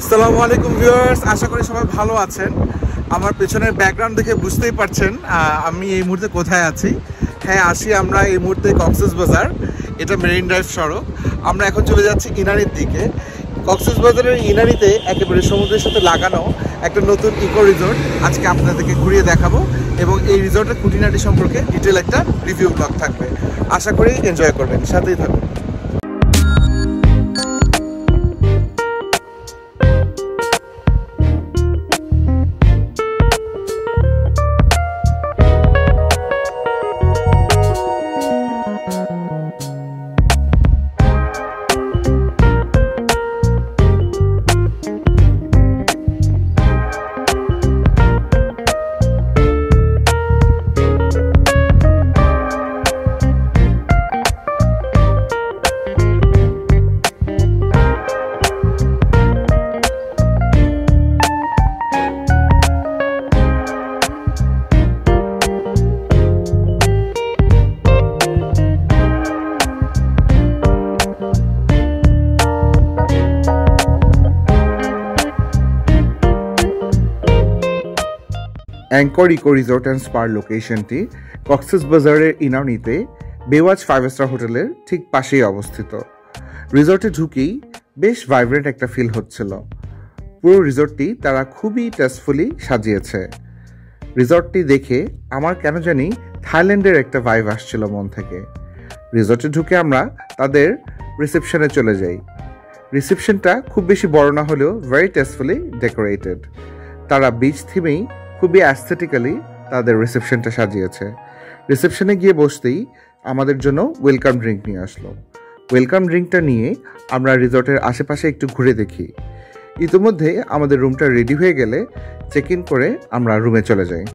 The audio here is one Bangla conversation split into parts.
আসসালামু আলাইকুম ভিউয়ার্স, আশা করি সবাই ভালো আছেন। আমার পেছনের ব্যাকগ্রাউন্ড দেখে বুঝতেই পারছেন আমি এই মুহূর্তে কোথায় আছি। হ্যাঁ, আসি আমরা এই মুহূর্তে কক্সবাজার, এটা মেরিন ড্রাইভ সড়ক। আমরা এখন চলে যাচ্ছি ইনানির দিকে। কক্সবাজারের ইনানিতে একেবারে সমুদ্রের সাথে লাগানো একটা নতুন ইকো রিসোর্ট আজকে আপনাদেরকে ঘুরিয়ে দেখাবো, এবং এই রিসোর্টের খুঁটিনাটি সম্পর্কে ডিটেল একটা রিভিউ ব্লগ থাকবে। আশা করি এনজয় করবেন, সাথেই থাকুন। Anchor Eco Resort and Spa লোকেশনটি কক্সবাজারের ইনানিতে বেওয়াচ 5 স্টার হোটেলের ঠিক পাশেই অবস্থিত। রিসোর্টে ঢুকেই বেশ ভাইব্রেন্ট একটা ফিল হচ্ছিল। পুরো রিসোর্টটি তারা খুবই টেস্টফুলি সাজিয়েছে। রিসোর্টটি দেখে আমার কেন জানি থাইল্যান্ডের একটা ভাইব আসছিল মন থেকে। রিসোর্টে ঢুকে আমরা তাদের রিসেপশনে চলে যাই। রিসেপশনটা খুব বেশি বড় না হলেও ভেরি টেস্টফুলি ডেকোরেটেড। তারা বিচ থিমেই খুবই অ্যাস্থেটিক্যালি তাদের রিসেপশনটা সাজিয়েছে। রিসেপশনে গিয়ে বসতেই আমাদের জন্য ওয়েলকাম ড্রিঙ্ক নিয়ে আসলো। ওয়েলকাম ড্রিঙ্কটা নিয়ে আমরা রিসর্টের আশেপাশে একটু ঘুরে দেখি। ইতিমধ্যে আমাদের রুমটা রেডি হয়ে গেলে চেক ইন করে আমরা রুমে চলে যাই।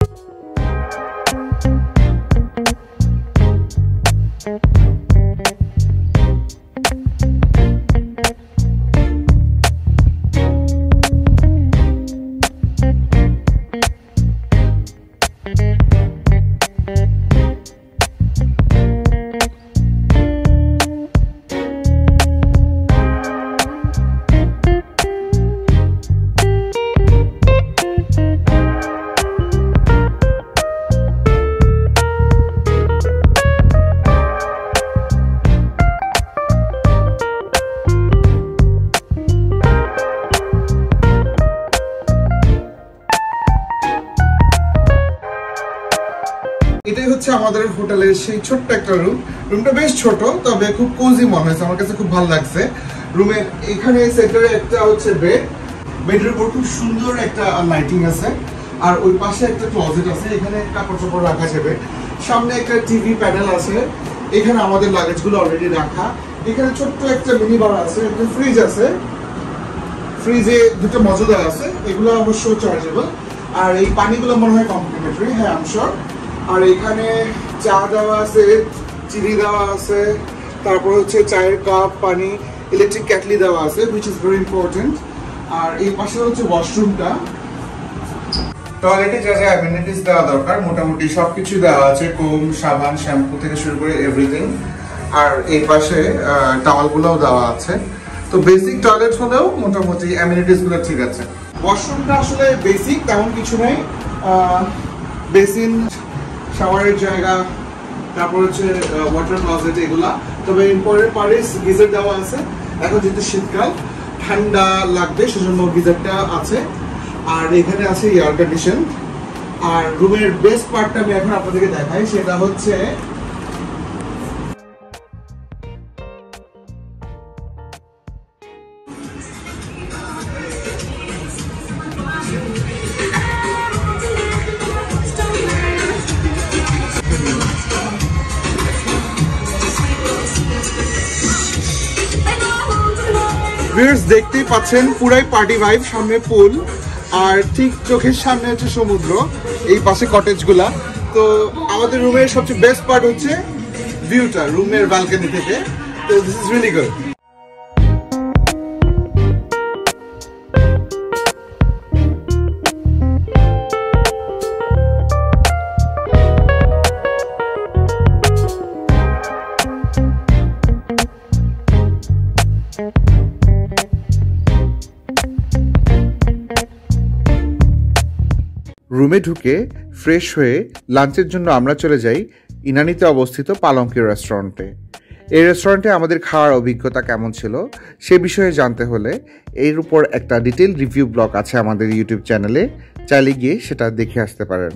এটাই হচ্ছে আমাদের হোটেলের সেই ছোট্ট একটা রুম। রুমটা বেশ ছোট, তবে খুব কোজি মনে হয়েছে, আমার কাছে খুব ভালো লাগছে। রুমের এখানে সেন্টারে একটা হচ্ছে বেডের উপর খুব সুন্দর একটা লাইটিং আছে, আর ওই পাশে একটা ক্লোজেট আছে, এখানে কাপড় চোপড় রাখা যাবে। সামনে একটা টিভি প্যানেল আছে, এখানে আমাদের লাগেজগুলো অলরেডি রাখা। এখানে ছোট্ট একটা মিনি বার আছে, একটা ফ্রিজ আছে, ফ্রিজে দুটো মজুদা আছে, এগুলো অবশ্য চার্জেবল। আর এই পানিগুলো মনে হয় কমপ্লিমেন্টারি, হ্যাঁ আই এম শিওর। আর এখানে চা দেওয়া আছে, চিনি দেওয়া আছে, তারপর হচ্ছে চায়ের কাপ, পানি, ইলেকট্রিক ক্যাটলি দেওয়া আছে, হুইচ ইজ ভেরি ইম্পর্টেন্ট। আর এই পাশে হচ্ছে ওয়াশরুমটা। টয়লেটে যা যা অ্যামেনিটিস দেওয়া দরকার মোটামুটি সবকিছু দেওয়া আছে, কোম, সাবান, শ্যাম্পু থেকে শুরু করে এভরিথিং। আর এই পাশে টাওয়ালগুলোও দেওয়া আছে। তো বেসিক টয়লেট হলেও মোটামুটি অ্যামেনিটিস গুলো ঠিক আছে। ওয়াশরুমটা আসলে বেসিক, তেমন কিছু নেই। বেসিন, শাওয়ারের জায়গা, তারপর হচ্ছে ওয়াটার ক্লোজেট, এগুলা। তবে পরের পারে গিজার দেওয়া আছে। এখন যেহেতু শীতকাল, ঠান্ডা লাগবে, সেজন্য গিজারটা আছে। আর এখানে আছে এয়ার কন্ডিশন। আর রুমের বেস্ট পার্টটা আমি এখন আপনাদেরকে দেখাই, সেটা হচ্ছে ভিউয়ার্স, দেখতেই পাচ্ছেন পুরাই পার্টি ভাইব। সামনে পুল, আর ঠিক চোখের সামনে হচ্ছে সমুদ্র, এই পাশে কটেজগুলা। তো আমাদের রুমের সবচেয়ে বেস্ট পার্ট হচ্ছে ভিউটা রুমের ব্যালকনি থেকে। তো দিস ইজ রিয়েলি গুড। রুমে ঢুকে ফ্রেশ হয়ে লাঞ্চের জন্য আমরা চলে যাই ইনানিতে অবস্থিত পালঙ্কি রেস্টুরেন্টে। এই রেস্টুরেন্টে আমাদের খাওয়ার অভিজ্ঞতা কেমন ছিল সে বিষয়ে জানতে হলে এর উপর একটা ডিটেল রিভিউ ব্লগ আছে আমাদের ইউটিউব চ্যানেলে, চাইলে গিয়ে সেটা দেখে আসতে পারেন।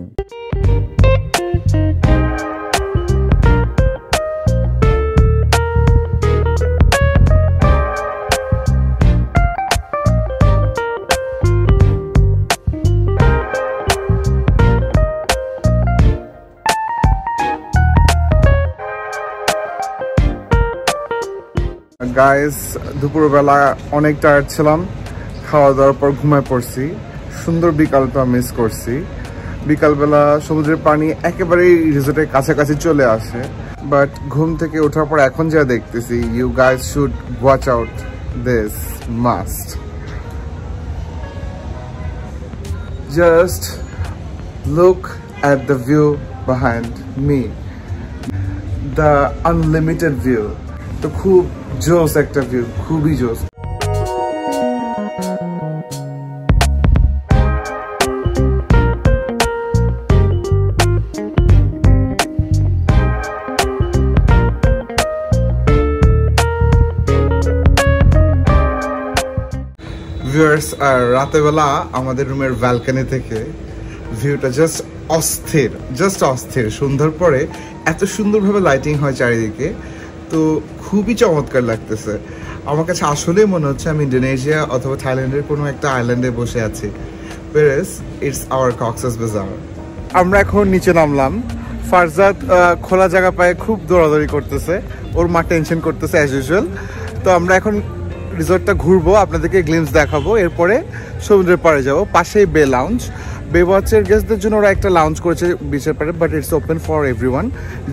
গাইস, দুপুরবেলা অনেক টায়ার্ড ছিলাম, খাওয়া দাওয়ার পর ঘুমায় পড়ছি। সুন্দর বিকালটা মিস করছি। বিকালবেলা সমুদ্রের পানি একেবারেই রিসোর্টের কাছাকাছি চলে আসে, বাট ঘুম থেকে ওঠার পর এখন যা দেখতেছি, you guys should watch out this must. Just look at the view behind me, the unlimited view. তো খুব জোস একটা ভিউ, খুবই জোস। ভিউয়ার্স, রাতেবেলা আমাদের রুমের ব্যালকনি থেকে ভিউটা জাস্ট অস্থির। সন্ধ্যার পরে এত সুন্দরভাবে লাইটিং হয় চারিদিকে, তো খুবই চমৎকার লাগতেছে। আমার কাছে আসলেই মনে হচ্ছে আমি ইন্দোনেশিয়া অথবা থাইল্যান্ডের কোনো একটা আইল্যান্ডে বসে আছি। whereas it's our Cox's Bazar। আমরা এখন নিচে নামলাম। ফারজাদ খোলা জায়গা পায়ে খুব দৌড়াদৌড়ি করতেছে, ওর মা টেনশন করতেছে অ্যাজ ইউজুয়াল। তো আমরা এখন রিসোর্টটা ঘুরবো, আপনাদেরকে গ্লিমস দেখাবো, এরপরে সমুদ্রের পাড়ে যাবো। পাশেই বে লাউঞ্জ, বেওয়াচের গেস্টদের জন্য ওরা একটা লাউঞ্জ করেছে বিচের পাড়ে, but it's open for everyone.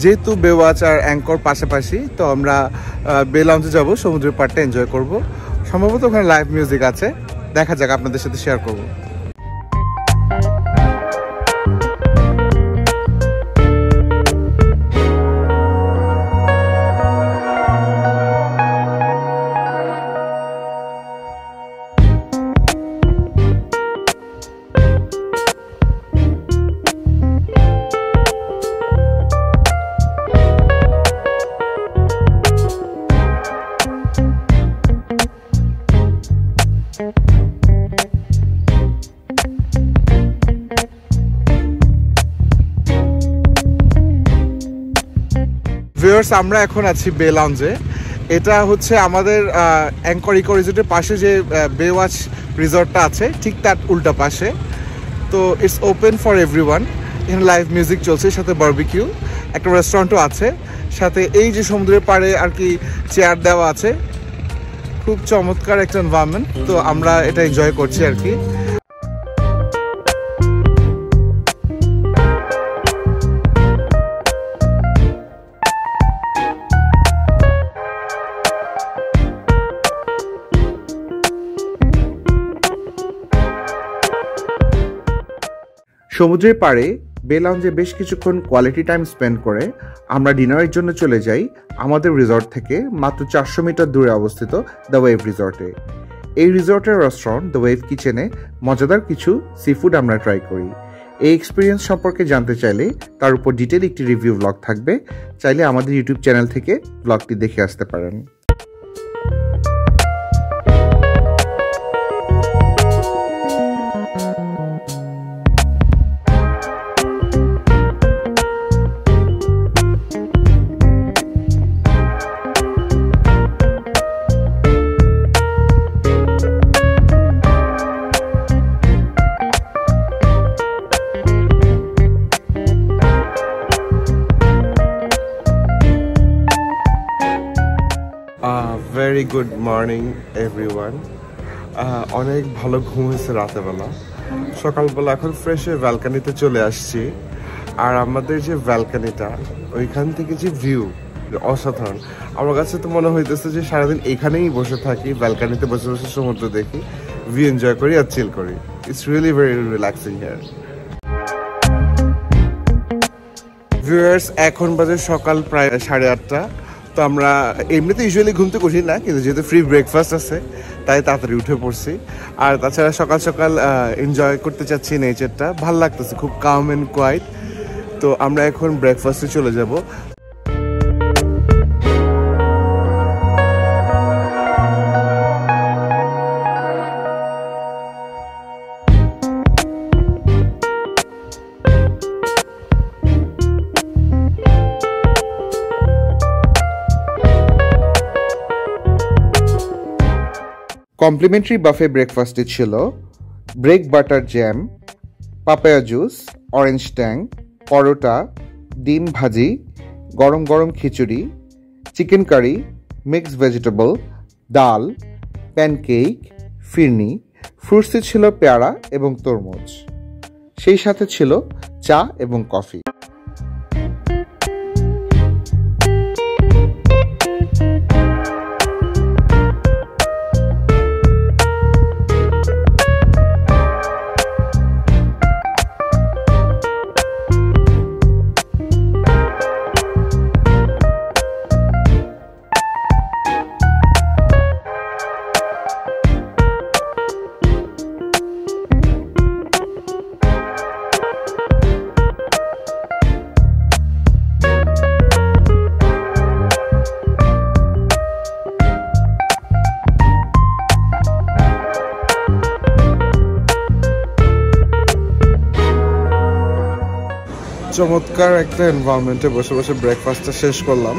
যেহেতু বেওয়াচ আর অ্যাঙ্কর পাশাপাশি, তো আমরা বে লাউঞ্জে যাবো, সমুদ্রের পাড়টা এনজয় করব। সম্ভবত ওখানে লাইভ মিউজিক আছে, দেখা যাক, আপনাদের সাথে শেয়ার করবো। ভিউয়ার্স, আমরা এখন আছি বে লাউঞ্জে। এটা হচ্ছে আমাদের অ্যাঙ্কর ইকো রিসোর্টের পাশে যে বেওয়াচ রিসোর্টটা আছে, ঠিক তার উল্টা পাশে। তো ইটস ওপেন ফর এভরিওয়ান। এখানে লাইভ মিউজিক চলছে, সাথে বারবিকিউ, একটা রেস্টুরেন্টও আছে, সাথে এই যে সমুদ্রের পাড়ে আর কি চেয়ার দেওয়া আছে। খুব চমৎকার একটা এনভায়রনমেন্ট, তো আমরা এটা এনজয় করছি আর কি। সমুদ্রের পাড়ে বে লাউঞ্জে বেশ কিছুক্ষণ কোয়ালিটি টাইম স্পেন্ড করে আমরা ডিনারের জন্য চলে যাই আমাদের রিসর্ট থেকে মাত্র 400 মিটার দূরে অবস্থিত দ্য ওয়েভ রিসর্টে। এই রিসর্টের রেস্টুরেন্ট দ্য ওয়েভ কিচেনে মজাদার কিছু সি ফুড আমরা ট্রাই করি। এই এক্সপিরিয়েন্স সম্পর্কে জানতে চাইলে তার উপর ডিটেল একটি রিভিউ ব্লগ থাকবে, চাইলে আমাদের ইউটিউব চ্যানেল থেকে ব্লগটি দেখে আসতে পারেন। Very good morning everyone. অনেক ভালো ঘুম হয়েছে রাতেবেলা। সকালবেলা এখন ফ্রেশ হয়ে ব্যালকানিতে চলে আসছি। আর আমাদের যে ব্যালকানিটা, ওইখান থেকে যে ভিউ অসাধারণ। আমার কাছে তো মনে হইতেছে যে সারাদিন এখানেই বসে থাকি, ব্যালকানিতে বসে বসে সমুদ্র দেখি, ভিউ এনজয় করি আর চিল করি। It's really very relaxing here. Viewers, এখন বাজে সকাল প্রায় 8:30। তো আমরা এমনিতে ইউজুয়ালি ঘুমতে করি না, কিন্তু যেহেতু ফ্রি ব্রেকফাস্ট আছে তাই তাড়াতাড়ি উঠে পড়ছি। আর তাছাড়া সকাল সকাল এনজয় করতে চাচ্ছি নেচারটা, ভাল লাগতেছে, খুব কাম অ্যান্ড কোয়াইট। তো আমরা এখন ব্রেকফাস্টে চলে যাব। কমপ্লিমেন্টারি বাফে ব্রেকফাস্টে ছিল bread butter jam, papaya juice, orange Tang, paratha, ডিম ভাজি, গরম গরম khichuri, chicken curry, mixed vegetable, ডাল, প্যানকেক, ফিরনি, ফ্রুটসে ছিল পেয়ারা এবং তরমুজ, সেই সাথে ছিল চা এবং কফি। চমৎকার একটা এনভায়রনমেন্টে বসে বসে ব্রেকফাস্টটা শেষ করলাম।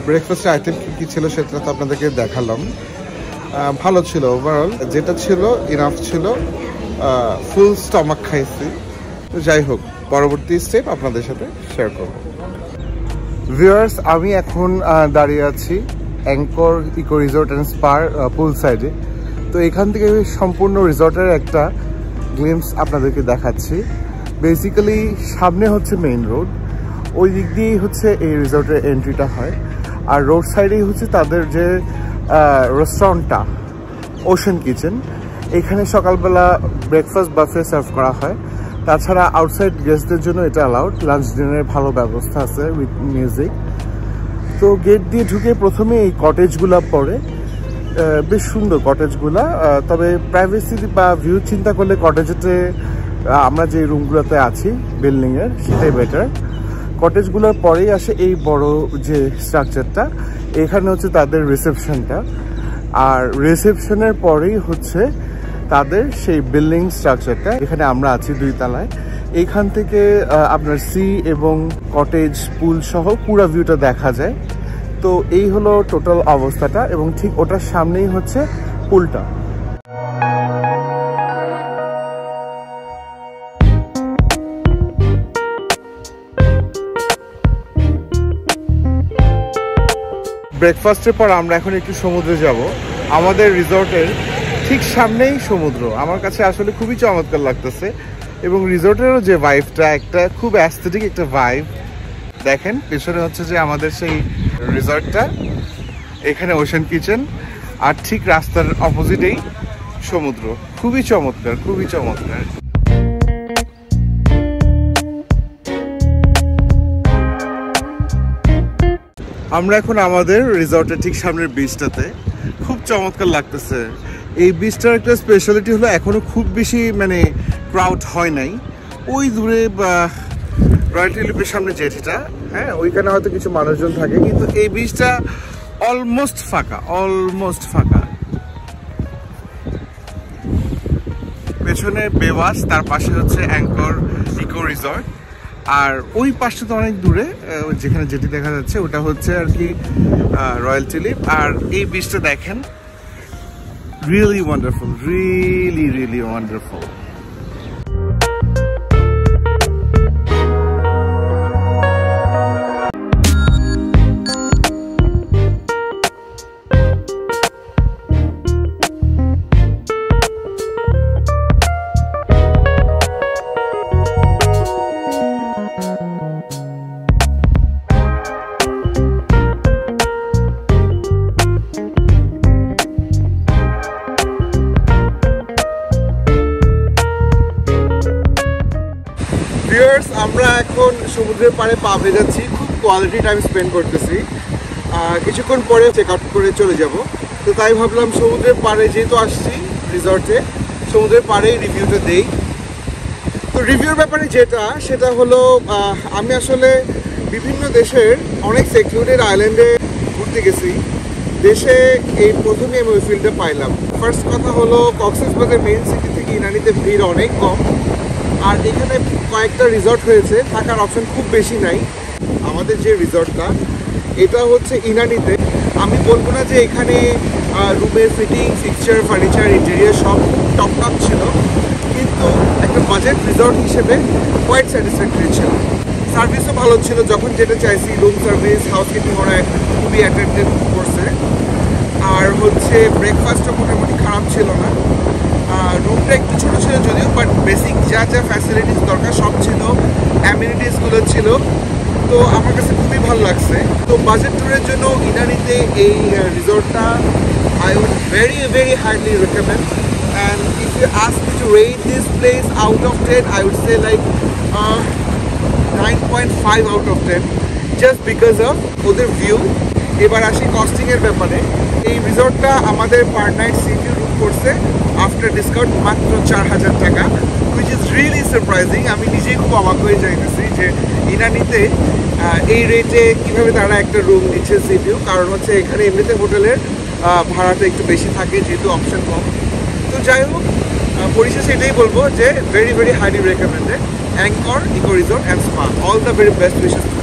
ব্রেকফাস্টের আইটেম কী কী ছিল সেটা তো আপনাদেরকে দেখালাম। ভালো ছিল ওভারঅল, যেটা ছিল ইনাফ ছিল, ফুল স্টমাক খাইছি। যাই হোক, পরবর্তী স্টেপ আপনাদের সাথে শেয়ার করব। ভিউয়ার্স, আমি এখন দাঁড়িয়ে আছি Anchor Eco Resort and Spa pool সাইডে। তো এখান থেকে সম্পূর্ণ রিসোর্টের একটা গ্লিমস আপনাদেরকে দেখাচ্ছি। বেসিক্যালি সামনে হচ্ছে মেইন রোড, ওই দিক দিয়েই হচ্ছে এই রিসোর্টের এন্ট্রিটা হয়। আর রোড সাইডেই হচ্ছে তাদের যে রেস্টুরেন্টটা, ওশেন কিচেন। এখানে সকালবেলা ব্রেকফাস্ট বাফে সার্ভ করা হয়। তাছাড়া আউটসাইড গেস্টদের জন্য এটা অ্যালাউড, লাঞ্চ ডিনারের ভালো ব্যবস্থা আছে উইথ মিউজিক। তো গেট দিয়ে ঢুকে প্রথমে এই কটেজগুলা পড়ে, বেশ সুন্দর কটেজগুলা। তবে প্রাইভেসি বা ভিউ চিন্তা করলে কটেজেতে আমরা যে রুমগুলোতে আছি বিল্ডিংয়ের সেটাই বেটার। কটেজগুলোর পরেই আসে এই বড় যে স্ট্রাকচারটা, এখানে হচ্ছে তাদের রিসেপশনটা। আর রিসেপশনের পরেই হচ্ছে তাদের সেই বিল্ডিং স্ট্রাকচারটা। এখানে আমরা আছি 2 তলায়। এইখান থেকে আপনার সি এবং কটেজ পুল সহ পুরো ভিউটা দেখা যায়। তো এই হলো টোটাল অবস্থাটা, এবং ঠিক ওটার সামনেই হচ্ছে পুলটা। ব্রেকফাস্টের পর আমরা এখন একটু সমুদ্রে যাব। আমাদের রিসোর্টের ঠিক সামনেই সমুদ্র। আমার কাছে আসলে খুবই চমৎকার লাগতেছে, এবং রিসোর্টেরও যে ভাইবটা, একটা খুব অ্যাস্থেটিক একটা ভাইব। দেখেন পেছনে হচ্ছে যে আমাদের সেই রিসোর্টটা, এখানে ওশেন কিচেন, আর ঠিক রাস্তার অপোজিটেই সমুদ্র। খুবই চমৎকার, খুবই চমৎকার। আমরা এখন আমাদের রিসর্টের ঠিক সামনের বিচটাতে, খুব চমৎকার লাগতেছে। এই বিচটার একটা স্পেশালিটি হলো এখনো খুব বেশি ক্রাউড হয় নাই। ওই দূরে রয়্যাল টিউলিপের সামনে জেটিটা, হ্যাঁ, ওইখানে হয়তো কিছু মানুষজন থাকে, কিন্তু এই বিচটা অলমোস্ট ফাঁকা, অলমোস্ট ফাঁকা। পেছনে বেওয়াস, তার পাশে হচ্ছে অ্যাঙ্কর ইকো রিসর্ট। আর ওই পাশটা তো অনেক দূরে, যেখানে যেটি দেখা যাচ্ছে ওটা হচ্ছে আর কি রয়্যাল টিউলিপ। আর এই বিচটা দেখেন, really wonderful, really really wonderful. আমরা এখন সমুদ্রের পাড়ে পা ভেজাচ্ছি, খুব কোয়ালিটি টাইম স্পেন্ড করতেছি। কিছুক্ষণ পরে চেক আউট করে চলে যাব। তো তাই ভাবলাম সমুদ্রের পাড়ে যেহেতু আসছি রিসর্টে, সমুদ্রের পাড়েই রিভিউটা দেই। তো রিভিউর ব্যাপারে সেটা হলো আমি আসলে বিভিন্ন দেশের অনেক সেক্লুডেড আইল্যান্ডে ঘুরতে গেছি। দেশে এই প্রথমে আমি ওই ফিল্ডটা পাইলাম। ফার্স্ট কথা হলো কক্সবাজার মেইন সিটি থেকে ইনানিতে ভিড় অনেক কম, আর এখানে কয়েকটা রিসর্ট হয়েছে, থাকার অপশন খুব বেশি নাই। আমাদের যে রিসর্টটা এটা হচ্ছে ইনানিতে। আমি বলবো না যে এখানে রুমের ফিটিং, ফিক্সচার, ফার্নিচার, ইন্টেরিয়ার সব টপ টপ ছিল, কিন্তু একটা বাজেট রিসর্ট হিসেবে কোয়াইট স্যাটিসফ্যাক্টরি ছিল। সার্ভিসও ভালো ছিল, যখন যেটা চাইছি রুম সার্ভিস, হাউসকিপিং ওরা খুবই অ্যাটেন্টিভ করছে। আর হচ্ছে ব্রেকফাস্টও মোটামুটি খারাপ ছিল না। রুমটা একটু ছোটো ছিল যদিও, বাট বেসিক যা যা ফ্যাসিলিটিস দরকার সব ছিল, অ্যামিনিটিসগুলো ছিল। তো আমার কাছে খুবই ভালো লাগছে। তো বাজেট ট্যুরের জন্য ইনানিতে এই রিসর্টটা I would very highly recommend. And if you ask me to rate this place out of 10, I would say like 9.5 out of 10, just because of ওদের ভিউ। এবার আসি কস্টিং এর ব্যাপারে। এই রিসর্টটা আমাদের পার নাইট সিটি রুম করছে আফটার ডিসকাউন্ট মাত্র 4,000 টাকা, হুইচ ইজ রিয়েলি সারপ্রাইজিং। আমি নিজেই খুব অবাক হয়ে যাইতেছি যে ইনানিতে এই রেটে কীভাবে তারা একটা রুম দিচ্ছে সিটিউ। কারণ হচ্ছে এখানে এমনিতে হোটেলের ভাড়াটা একটু বেশি থাকে যেহেতু অপশন কম। তো যাই হোক, পরিশেষে এটাই বলবো যে very highly recommended Angkor Eco Resort and Spa. All the very best wishes to